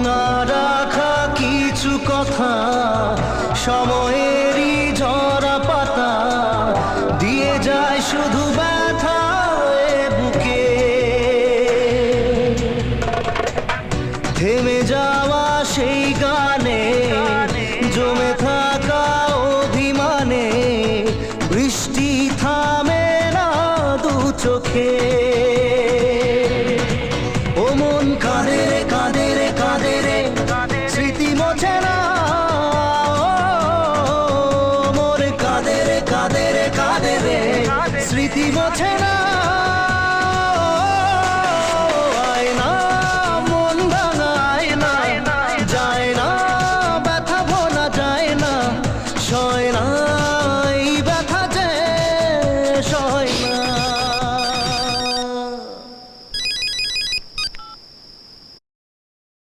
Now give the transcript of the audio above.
না রাখা কিছু কথা সময়েরই ঝরা পাতা দিয়ে যায় শুধু ব্যথা হয়ে বুকে। থেমে যাওয়া সেই গান